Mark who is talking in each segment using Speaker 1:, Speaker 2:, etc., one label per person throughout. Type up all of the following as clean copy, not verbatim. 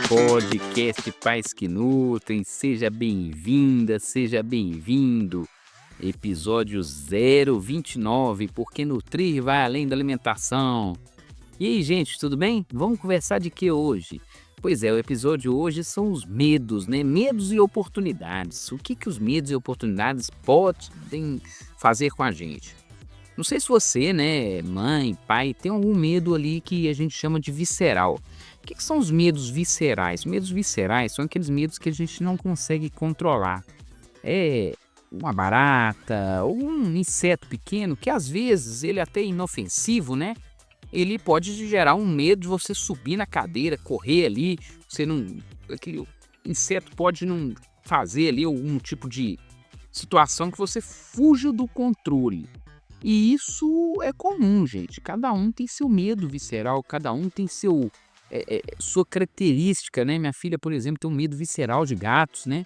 Speaker 1: Podcast Pais que Nutrem, seja bem-vinda, seja bem-vindo. Episódio 029, porque nutrir vai além da alimentação. E aí, gente, tudo bem? Vamos conversar de que hoje? Pois é, o episódio hoje são os medos, né? Medos e oportunidades. O que os medos e oportunidades podem fazer com a gente? Não sei se você, né, mãe, pai, tem algum medo ali que a gente chama de visceral. O que são os medos viscerais? Medos viscerais são aqueles medos que a gente não consegue controlar. É uma barata ou um inseto pequeno que às vezes ele até é inofensivo, né? Ele pode gerar um medo de você subir na cadeira, correr ali, você não, aquele inseto pode não fazer ali algum tipo de situação que você fuja do controle. E isso é comum, gente. Cada um tem seu medo visceral, cada um tem sua característica, né? Minha filha, por exemplo, tem um medo visceral de gatos, né?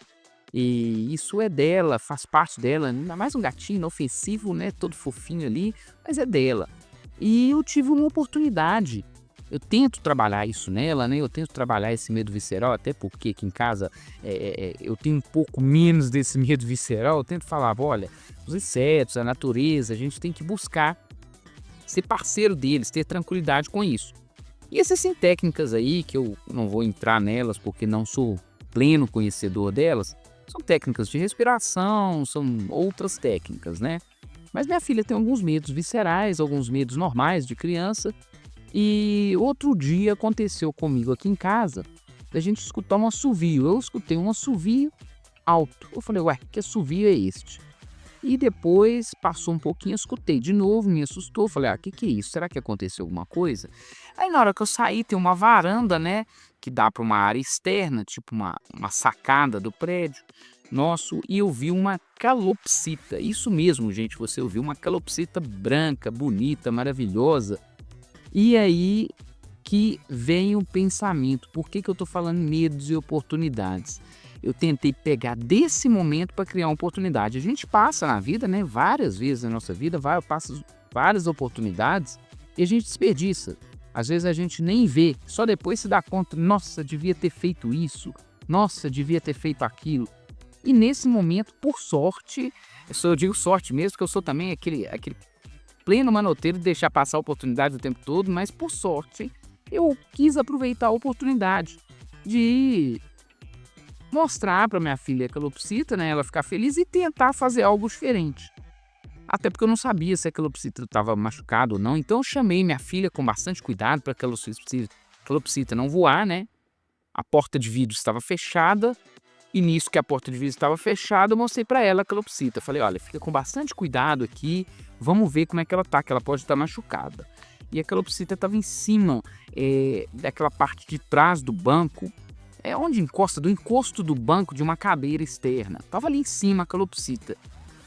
Speaker 1: E isso é dela, faz parte dela. Ainda mais um gatinho inofensivo, né? Todo fofinho ali, mas é dela. E eu tive uma oportunidade. Eu tento trabalhar isso nela, né? Eu tento trabalhar esse medo visceral, até porque aqui em casa eu tenho um pouco menos desse medo visceral. Eu tento falar, olha, os insetos, a natureza, a gente tem que buscar ser parceiro deles, ter tranquilidade com isso. E existem técnicas aí que eu não vou entrar nelas porque não sou pleno conhecedor delas. São técnicas de respiração, são outras técnicas, né? Mas minha filha tem alguns medos viscerais, alguns medos normais de criança. E outro dia aconteceu comigo aqui em casa, da gente escutar um assovio. Eu escutei um assovio alto. Eu falei, ué, que assovio é este? E depois passou um pouquinho, eu escutei de novo, me assustou. Falei, que é isso? Será que aconteceu alguma coisa? Aí na hora que eu saí, tem uma varanda, né? Que dá para uma área externa, tipo uma sacada do prédio nosso. E eu vi uma calopsita. Isso mesmo, gente, você ouviu uma calopsita branca, bonita, maravilhosa. E aí que vem o pensamento. Por que eu tô falando medos e oportunidades? Eu tentei pegar desse momento para criar uma oportunidade. A gente passa na vida, né, várias vezes na nossa vida, passa várias oportunidades e a gente desperdiça. Às vezes a gente nem vê, só depois se dá conta, nossa, devia ter feito isso, nossa, devia ter feito aquilo. E nesse momento, por sorte, eu digo sorte mesmo, porque eu sou também aquele pleno manoteiro de deixar passar a oportunidade o tempo todo, mas por sorte eu quis aproveitar a oportunidade de mostrar para minha filha a calopsita, né, ela ficar feliz e tentar fazer algo diferente. Até porque eu não sabia se a calopsita estava machucada ou não, então eu chamei minha filha com bastante cuidado para a calopsita não voar, né? A porta de vidro estava fechada e nisso que a porta de vidro estava fechada, eu mostrei para ela a calopsita. Falei, olha, fica com bastante cuidado aqui, vamos ver como é que ela tá, que ela pode estar machucada. E a calopsita estava em cima daquela parte de trás do banco, onde encosta, do encosto do banco de uma cadeira externa. Tava ali em cima a calopsita.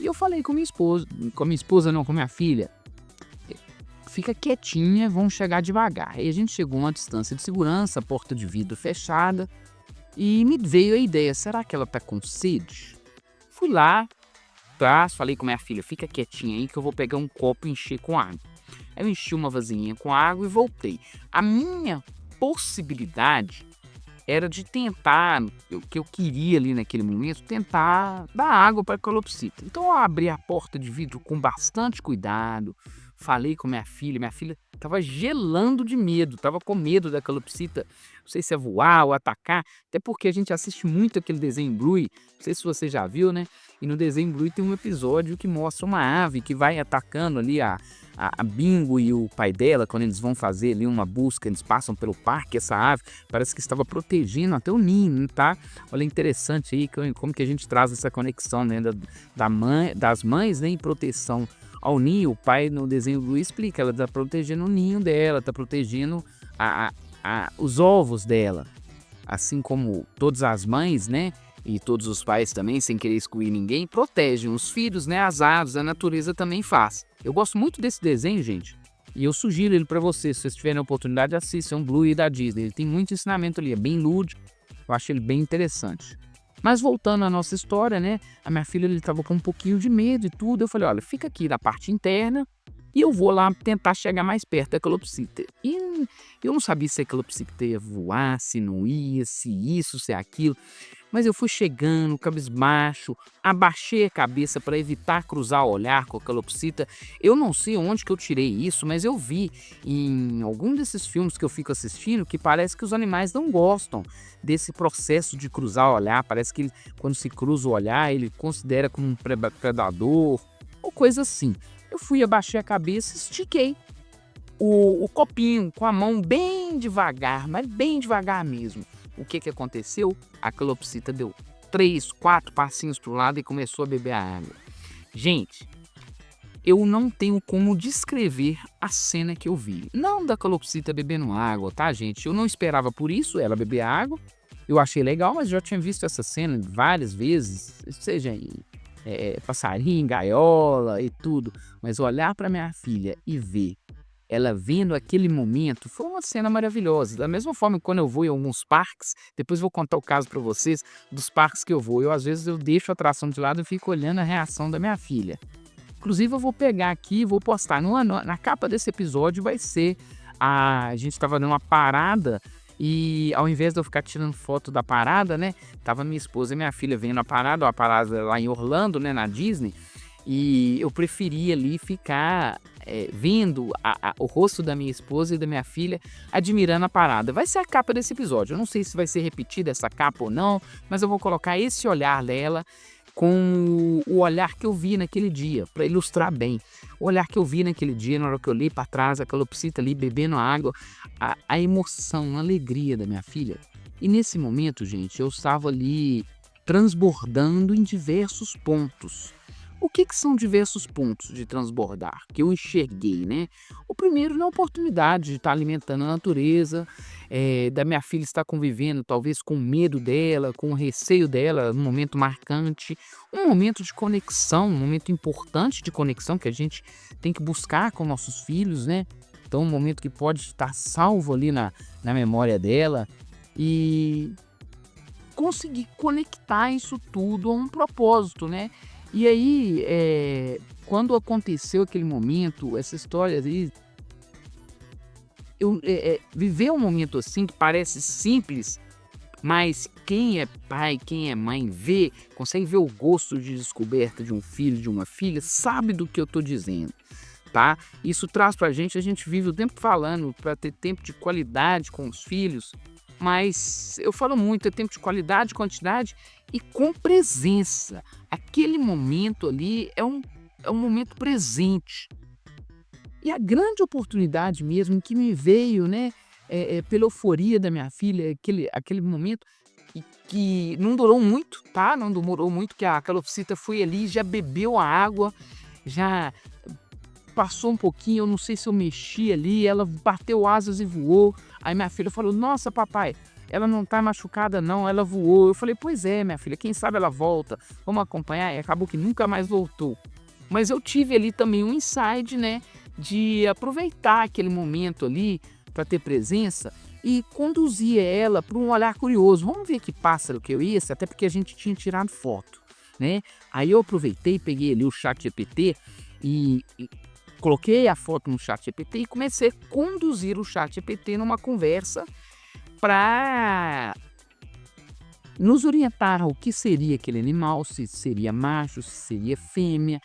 Speaker 1: E eu falei com minha esposa, não, com minha filha, fica quietinha, vamos chegar devagar. Aí a gente chegou a uma distância de segurança, a porta de vidro fechada, e me veio a ideia, será que ela tá com sede? Fui lá, falei com minha filha, fica quietinha aí que eu vou pegar um copo e encher com água. Aí eu enchi uma vasilhinha com água e voltei. A minha possibilidade era de tentar, o que eu queria ali naquele momento, tentar dar água para a calopsita. Então eu abri a porta de vidro com bastante cuidado, falei com minha filha estava gelando de medo, estava com medo da calopsita, não sei se ia voar ou atacar, até porque a gente assiste muito aquele desenho Bluey, não sei se você já viu, né? E no desenho Bluey tem um episódio que mostra uma ave que vai atacando ali a Bingo e o pai dela, quando eles vão fazer ali uma busca, eles passam pelo parque, essa ave parece que estava protegendo até o ninho, tá? Olha, interessante aí como que a gente traz essa conexão, né, das mães, né, em proteção ao ninho. O pai no desenho Blue explica, ela está protegendo o ninho dela, está protegendo os ovos dela, assim como todas as mães, né, e todos os pais também, sem querer excluir ninguém, protegem os filhos, né, as aves, a natureza também faz. Eu gosto muito desse desenho, gente, e eu sugiro ele para vocês, se vocês tiverem a oportunidade, assistam, o Bluey da Disney, ele tem muito ensinamento ali, é bem lúdico, eu acho ele bem interessante. Mas voltando à nossa história, né, a minha filha estava com um pouquinho de medo e tudo, eu falei, olha, fica aqui na parte interna, E eu vou lá tentar chegar mais perto da calopsita. E eu não sabia se a calopsita ia voar, se não ia, se isso, se aquilo. Mas eu fui chegando, cabisbaixo, abaixei a cabeça para evitar cruzar o olhar com a calopsita. Eu não sei onde que eu tirei isso, mas eu vi em algum desses filmes que eu fico assistindo que parece que os animais não gostam desse processo de cruzar o olhar. Parece que quando se cruza o olhar, ele considera como um predador ou coisa assim. Eu fui, abaixei a cabeça, estiquei o copinho com a mão bem devagar, mas bem devagar mesmo. O que aconteceu? A calopsita deu 3, 4 passinhos para o lado e começou a beber a água. Gente, eu não tenho como descrever a cena que eu vi. Não da calopsita bebendo água, tá, gente? Eu não esperava por isso, ela beber água. Eu achei legal, mas já tinha visto essa cena várias vezes, seja em passarinho, gaiola e tudo. Mas olhar para minha filha e ver ela vendo aquele momento, foi uma cena maravilhosa. Da mesma forma que quando eu vou em alguns parques, depois vou contar o caso para vocês dos parques que eu vou. Às vezes eu deixo a atração de lado e fico olhando a reação da minha filha. Inclusive eu vou pegar aqui e vou postar. Na capa desse episódio vai ser a gente estava dando uma parada e ao invés de eu ficar tirando foto da parada, né? Tava minha esposa e minha filha vendo a parada lá em Orlando, né? Na Disney. E eu preferi ali ficar vendo o rosto da minha esposa e da minha filha, admirando a parada. Vai ser a capa desse episódio. Eu não sei se vai ser repetida essa capa ou não, mas eu vou colocar esse olhar dela com o olhar que eu vi naquele dia, para ilustrar bem. O olhar que eu vi naquele dia, na hora que eu olhei para trás, a calopsita ali bebendo água, a emoção, a alegria da minha filha. E nesse momento, gente, eu estava ali transbordando em diversos pontos. O que são diversos pontos de transbordar que eu enxerguei, né? O primeiro, na oportunidade de estar alimentando a natureza, da minha filha estar convivendo talvez com o medo dela, com o receio dela, um momento marcante, um momento de conexão, um momento importante de conexão que a gente tem que buscar com nossos filhos, né? Então, um momento que pode estar salvo ali na memória dela e conseguir conectar isso tudo a um propósito, né? E aí, quando aconteceu aquele momento, essa história aí, viver um momento assim que parece simples, mas quem é pai, quem é mãe, consegue ver o gosto de descoberta de um filho, de uma filha, sabe do que eu tô dizendo, tá? Isso traz pra gente, a gente vive o tempo falando para ter tempo de qualidade com os filhos, mas eu falo muito, é tempo de qualidade, quantidade e com presença. Aquele momento ali é um momento presente. E a grande oportunidade mesmo que me veio, né, pela euforia da minha filha, aquele momento e que não durou muito, tá? Não demorou muito, que a calopsita foi ali, já bebeu a água, já passou um pouquinho, eu não sei se eu mexi ali, ela bateu asas e voou. Aí minha filha falou: "Nossa, papai, ela não tá machucada não, ela voou". Eu falei: "Pois é, minha filha, quem sabe ela volta, vamos acompanhar". E acabou que nunca mais voltou. Mas eu tive ali também um insight, né, de aproveitar aquele momento ali para ter presença e conduzir ela para um olhar curioso. Vamos ver que pássaro que eu ia, até porque a gente tinha tirado foto, né? Aí eu aproveitei, peguei ali o ChatGPT e coloquei a foto no ChatGPT e comecei a conduzir o ChatGPT numa conversa para nos orientar ao que seria aquele animal, se seria macho, se seria fêmea,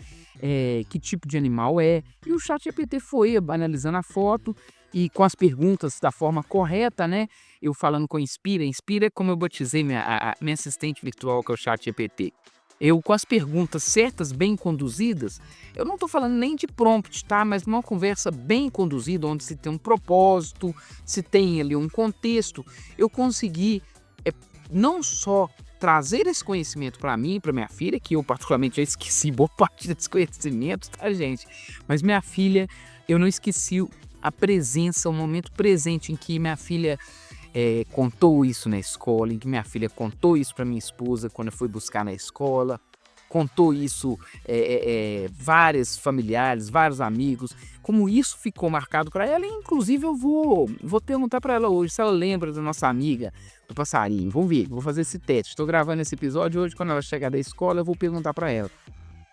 Speaker 1: que tipo de animal é. E o ChatGPT foi analisando a foto e com as perguntas da forma correta, né? Eu falando com a Inspira. Inspira é como eu batizei minha assistente virtual, que é o ChatGPT. Eu, com as perguntas certas, bem conduzidas, eu não estou falando nem de prompt, tá? Mas numa conversa bem conduzida, onde se tem um propósito, se tem ali um contexto, eu consegui não só trazer esse conhecimento para mim, para minha filha, que eu particularmente já esqueci boa parte desse conhecimento, tá, gente? Mas minha filha, eu não esqueci a presença, o momento presente em que minha filha contou isso na escola, em que minha filha contou isso para minha esposa quando eu fui buscar na escola, contou isso vários familiares, vários amigos, como isso ficou marcado para ela. E, inclusive eu vou perguntar para ela hoje se ela lembra da nossa amiga do passarinho. Vamos ver, vou fazer esse teste. Estou gravando esse episódio hoje, quando ela chegar da escola eu vou perguntar para ela.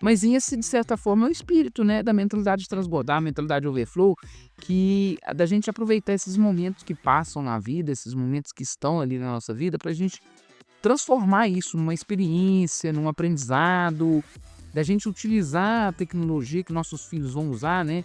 Speaker 1: Mas esse, de certa forma, é o espírito, né, da mentalidade de transbordar, a mentalidade overflow, que da gente aproveitar esses momentos que passam na vida, esses momentos que estão ali na nossa vida, para a gente transformar isso numa experiência, num aprendizado, da gente utilizar a tecnologia que nossos filhos vão usar, né,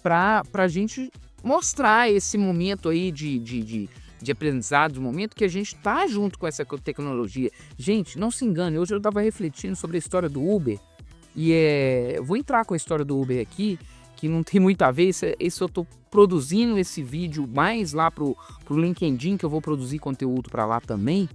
Speaker 1: para a gente mostrar esse momento aí de aprendizado, de momento que a gente está junto com essa tecnologia. Gente, não se engane, hoje eu estava refletindo sobre a história do Uber, e eu vou entrar com a história do Uber aqui, que não tem muito a ver, esse eu estou produzindo esse vídeo mais lá pro LinkedIn, que eu vou produzir conteúdo para lá também,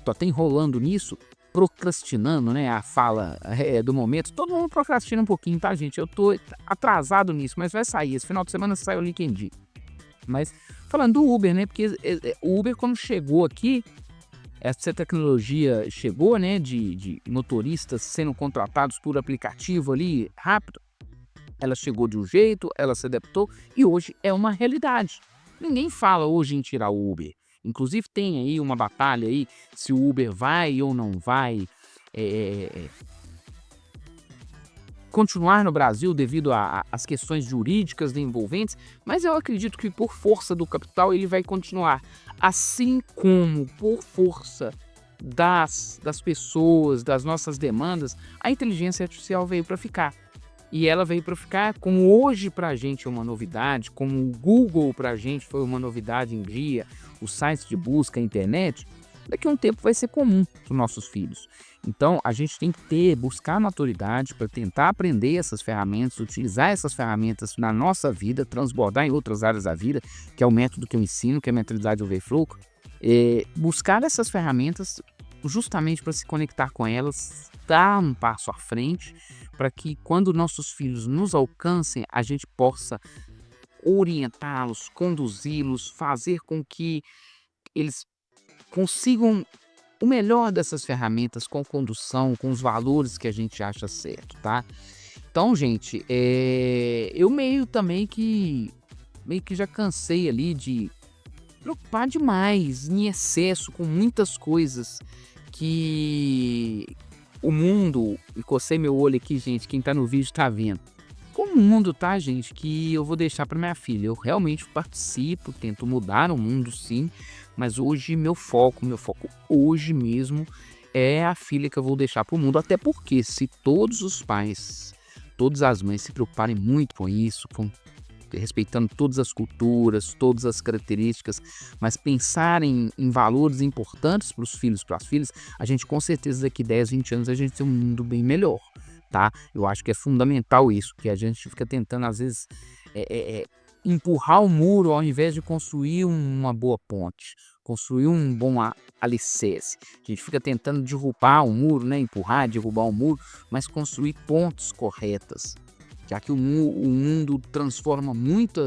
Speaker 1: tô até enrolando nisso, procrastinando, né, a fala do momento. Todo mundo procrastina um pouquinho, tá, gente? Eu tô atrasado nisso, mas vai sair, esse final de semana sai o LinkedIn. Mas falando do Uber, né, porque o Uber, quando chegou aqui, essa tecnologia chegou, né, de motoristas sendo contratados por aplicativo ali, rápido, ela chegou de um jeito, ela se adaptou e hoje é uma realidade. Ninguém fala hoje em tirar o Uber. Inclusive tem aí uma batalha aí, se o Uber vai ou não vai continuar no Brasil devido às questões jurídicas envolventes, mas eu acredito que por força do capital ele vai continuar. Assim como por força das pessoas, das nossas demandas, a inteligência artificial veio para ficar. E ela veio para ficar, como hoje para a gente é uma novidade, como o Google para a gente foi uma novidade em dia, os sites de busca, a internet, daqui a um tempo vai ser comum para os nossos filhos. Então, a gente tem que buscar maturidade para tentar aprender essas ferramentas, utilizar essas ferramentas na nossa vida, transbordar em outras áreas da vida, que é o método que eu ensino, que é a mentalidade overflow. Buscar essas ferramentas justamente para se conectar com elas, dar um passo à frente, para que quando nossos filhos nos alcancem, a gente possa orientá-los, conduzi-los, fazer com que eles consigam o melhor dessas ferramentas com condução, com os valores que a gente acha certo, tá? Então, gente, eu meio que já cansei ali de preocupar demais, em excesso, com muitas coisas que o mundo, e cocei meu olho aqui, gente, quem tá no vídeo tá vendo. Com o mundo, tá, gente, que eu vou deixar para minha filha. Eu realmente participo, tento mudar o mundo, sim, mas hoje meu foco hoje mesmo é a filha que eu vou deixar pro mundo, até porque se todos os pais, todas as mães se preocuparem muito com isso, respeitando todas as culturas, todas as características, mas pensarem em valores importantes para os filhos, para as filhas, a gente com certeza daqui 10, 20 anos a gente tem um mundo bem melhor, tá? Eu acho que é fundamental isso, que a gente fica tentando às vezes empurrar o muro ao invés de construir uma boa ponte, construir um bom alicerce. A gente fica tentando derrubar o muro, né? Empurrar, derrubar o muro, mas construir pontes corretas, já que o mundo transforma muito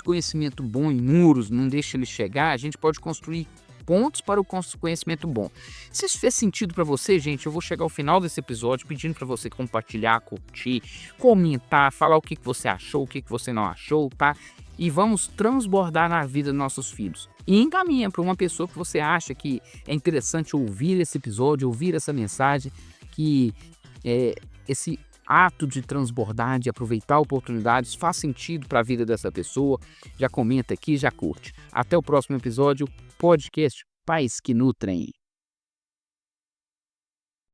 Speaker 1: conhecimento bom em muros, não deixa ele chegar, a gente pode construir pontos para o conhecimento bom. Se isso fez sentido para você, gente, eu vou chegar ao final desse episódio pedindo para você compartilhar, curtir, comentar, falar o que você achou, o que você não achou, tá? E vamos transbordar na vida dos nossos filhos. E encaminha para uma pessoa que você acha que é interessante ouvir esse episódio, ouvir essa mensagem, que esse ato de transbordar, de aproveitar oportunidades, faz sentido para a vida dessa pessoa. Já comenta aqui, já curte. Até o próximo episódio, podcast Pais que Nutrem.